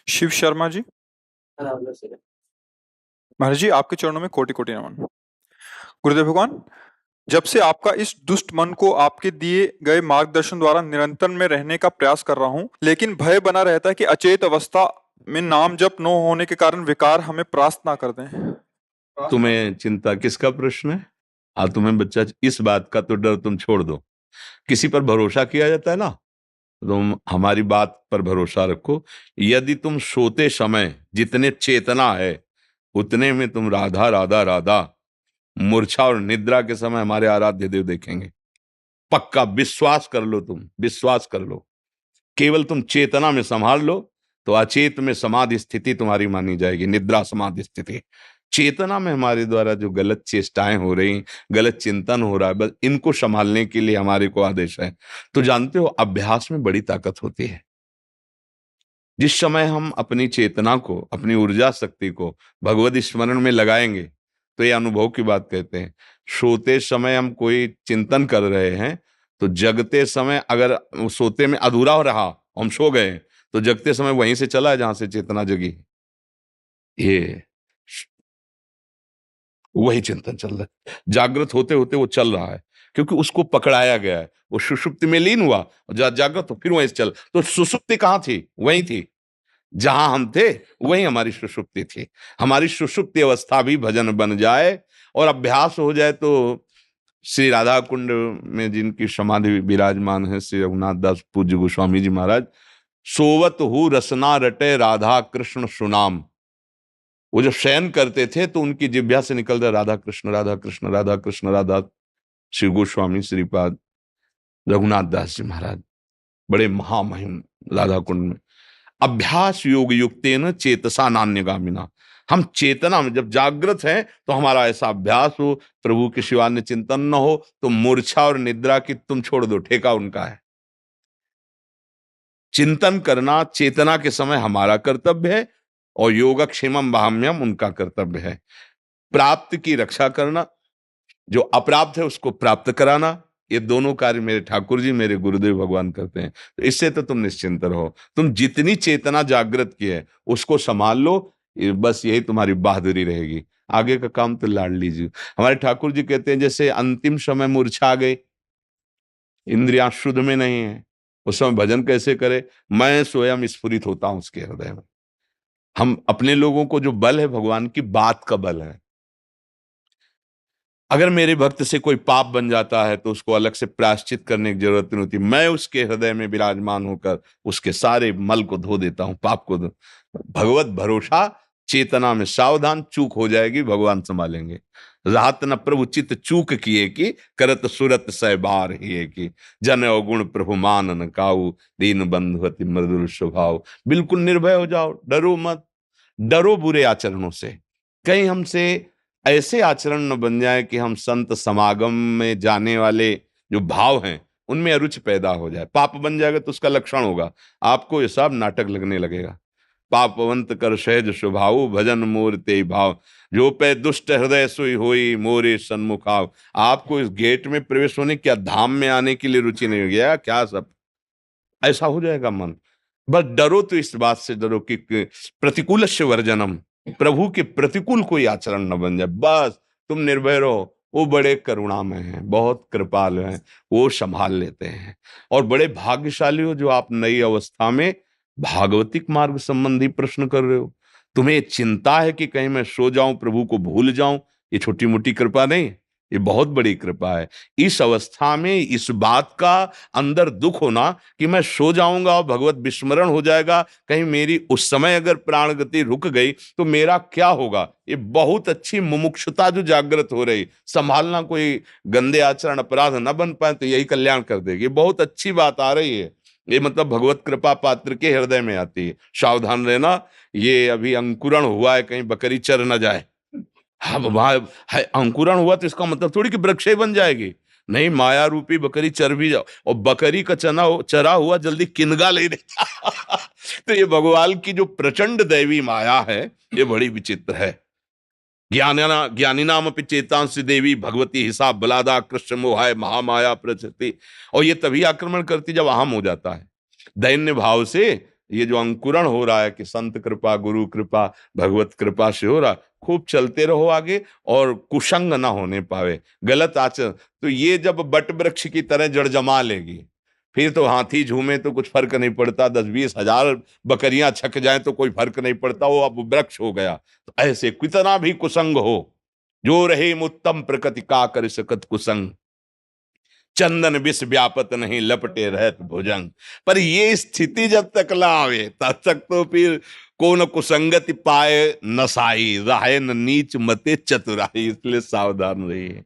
शिव शर्मा जी। महाराज जी, आपके चरणों में कोटि कोटि नमन। गुरुदेव भगवान, जब से आपका इस दुष्ट मन को आपके दिए गए मार्गदर्शन द्वारा निरंतर में रहने का प्रयास कर रहा हूं, लेकिन भय बना रहता है कि अचेत अवस्था में नाम जप न होने के कारण विकार हमें परास्त ना कर दें। तुम्हें चिंता किसका प्रश्न है? तुम्हें बच्चा, इस बात का तो डर तुम छोड़ दो। किसी पर भरोसा किया जाता है ना, तुम हमारी बात पर भरोसा रखो। यदि तुम सोते समय जितने चेतना है उतने में तुम राधा राधा राधा मूर्छा और निद्रा के समय हमारे आराध्य देव देखेंगे। पक्का विश्वास कर लो, तुम विश्वास कर लो। केवल तुम चेतना में संभाल लो तो अचेत में समाधि स्थिति तुम्हारी मानी जाएगी, निद्रा समाधि स्थिति। चेतना में हमारे द्वारा जो गलत चेष्टाएं हो रही, गलत चिंतन हो रहा है, बस इनको संभालने के लिए हमारे को आदेश है। तो जानते हो, अभ्यास में बड़ी ताकत होती है। जिस समय हम अपनी चेतना को, अपनी ऊर्जा शक्ति को भगवत स्मरण में लगाएंगे, तो ये अनुभव की बात कहते हैं। सोते समय हम कोई चिंतन कर रहे हैं तो जगते समय, अगर सोते में अधूरा हो रहा, हम सो गए, तो जगते समय वहीं से चला है जहां से चेतना जगी। ये वही चिंतन चल रहा है, जागृत होते होते वो चल रहा है, क्योंकि उसको पकड़ाया गया है। वो सुषुप्ति में लीन हुआ, जागृत हो, फिर वहीं से चल। तो सुषुप्ति कहाँ थी? वहीं थी जहां हम थे, वही हमारी सुषुप्ति थी। हमारी सुषुप्ति अवस्था भी भजन बन जाए और अभ्यास हो जाए तो श्री राधा कुंड में जिनकी समाधि विराजमान है, श्री रघुनाथ दास पूज्य गोस्वामी जी महाराज, सोवत हु रसना रटे राधा कृष्ण सुनाम। वो जब शयन करते थे तो उनकी जिह्वा से निकलता राधा कृष्ण राधा कृष्ण राधा कृष्ण राधा। श्री गोस्वामी श्रीपाद रघुनाथ दास जी महाराज बड़े महामहिम राधा कुंड में। अभ्यास योग युक्तेन चेतसा नान्यगामिना। हम चेतना में जब जागृत हैं तो हमारा ऐसा अभ्यास हो, प्रभु के शिवा ने चिंतन न हो, तो मूर्छा और निद्रा की तुम छोड़ दो, ठेका उनका है। चिंतन करना चेतना के समय हमारा कर्तव्य है और योगक्षेमम बाह्यम उनका कर्तव्य है। प्राप्त की रक्षा करना, जो अप्राप्त है उसको प्राप्त कराना, ये दोनों कार्य मेरे ठाकुर जी, मेरे गुरुदेव भगवान करते हैं। तो इससे तो तुम निश्चिंत रहो। तुम जितनी चेतना जागृत की है उसको संभाल लो, बस यही तुम्हारी बहादुरी रहेगी। आगे का काम तो लाड़ लीजिए। हमारे ठाकुर जी कहते हैं, जैसे अंतिम समय मूर्छा आ गई, इंद्रियां शुद्ध में नहीं है, उस समय भजन कैसे करे? मैं स्वयं स्फुरित होता हूं उसके हृदय में। हम अपने लोगों को जो बल है, भगवान की बात का बल है। अगर मेरे भक्त से कोई पाप बन जाता है तो उसको अलग से प्रायश्चित करने की जरूरत नहीं होती। मैं उसके हृदय में विराजमान होकर उसके सारे मल को धो देता हूं, पाप को भगवत भरोसा, चेतना में सावधान, चूक हो जाएगी, भगवान संभालेंगे। राहत न प्रभु चित चूक किए की, करत सुरत सहबार ही की, जन अवगुण प्रभु मान न काऊ, दीन बंधु अति मृदुल स्वभाव। बिल्कुल निर्भय हो जाओ, डरो मत। डरो बुरे आचरणों से, कहीं हमसे ऐसे आचरण न बन जाए कि हम संत समागम में जाने वाले जो भाव हैं उनमें अरुचि पैदा हो जाए। पाप बन जाएगा तो उसका लक्षण होगा, आपको ये सब नाटक लगने लगेगा। पापवंत कर सहज स्वभाव, भजन मोर ते भाव, जो पे दुष्ट हृदय सोई होई मोरे सन्मुखाव। आपको इस गेट में प्रवेश होने, क्या धाम में आने के लिए रुचि नहीं हो गया क्या? सब ऐसा हो जाएगा मन। बस डरो तो इस बात से डरो कि प्रतिकूल वर्जनम, प्रभु के प्रतिकूल कोई आचरण न बन जाए। बस तुम निर्भय रहो, वो बड़े करुणामय हैं, बहुत कृपालु हैं, वो संभाल लेते हैं। और बड़े भाग्यशाली हो जो आप नई अवस्था में भागवतिक मार्ग संबंधी प्रश्न कर रहे हो। तुम्हें चिंता है कि कहीं मैं सो जाऊं, प्रभु को भूल जाऊं, ये छोटी मोटी कृपा नहीं, ये बहुत बड़ी कृपा है। इस अवस्था में इस बात का अंदर दुख होना कि मैं सो जाऊंगा और भगवत विस्मरण हो जाएगा, कहीं मेरी उस समय अगर प्राण गति रुक गई तो मेरा क्या होगा, ये बहुत अच्छी मुमुक्षुता जो जागृत हो रही। संभालना, कोई गंदे आचरण अपराध न बन पाए तो यही कल्याण कर देगी। बहुत अच्छी बात आ रही है, ये मतलब भगवत कृपा पात्र के हृदय में आती है। सावधान रहना, ये अभी अंकुरण हुआ है, कहीं बकरी चर न जाए। हाँ, वहां अंकुरण हुआ तो इसका मतलब थोड़ी कि वृक्ष बन जाएगी, नहीं, माया रूपी बकरी चर भी जाओ। और बकरी का चरा हुआ जल्दी किनगा ले देता तो ये भगवान की जो प्रचंड दैवी माया है, ये बड़ी विचित्र है। ज्ञानी नाम अपि चेतांसी देवी भगवती हिसाब बलादा कृष्ण मोहाय महामाया प्रचति। और ये तभी आक्रमण करती जब अहम हो जाता है। दैन्य भाव से ये जो अंकुरण हो रहा है कि संत कृपा, गुरु कृपा, भगवत कृपा से हो रहा, खूब चलते रहो आगे और कुसंग ना होने पावे, गलत आचरण। तो ये जब बट वृक्ष की तरह जड़ जमा लेगी, फिर तो हाथी झूमे तो कुछ फर्क नहीं पड़ता, 10-20 हजार बकरियां छक जाए तो कोई फर्क नहीं पड़ता, वो अब वृक्ष हो गया। तो ऐसे कितना भी कुसंग हो, जो रहे उत्तम प्रकृति का कर सकत कुसंग, चंदन विष व्यापत नहीं लपटे रहत भुजंग। पर ये स्थिति जब तक ला आवे तब तक तो फिर कौन कुसंगति पाए नसाई, राहे न नीच मते चतुराई, इसलिए सावधान रहिए।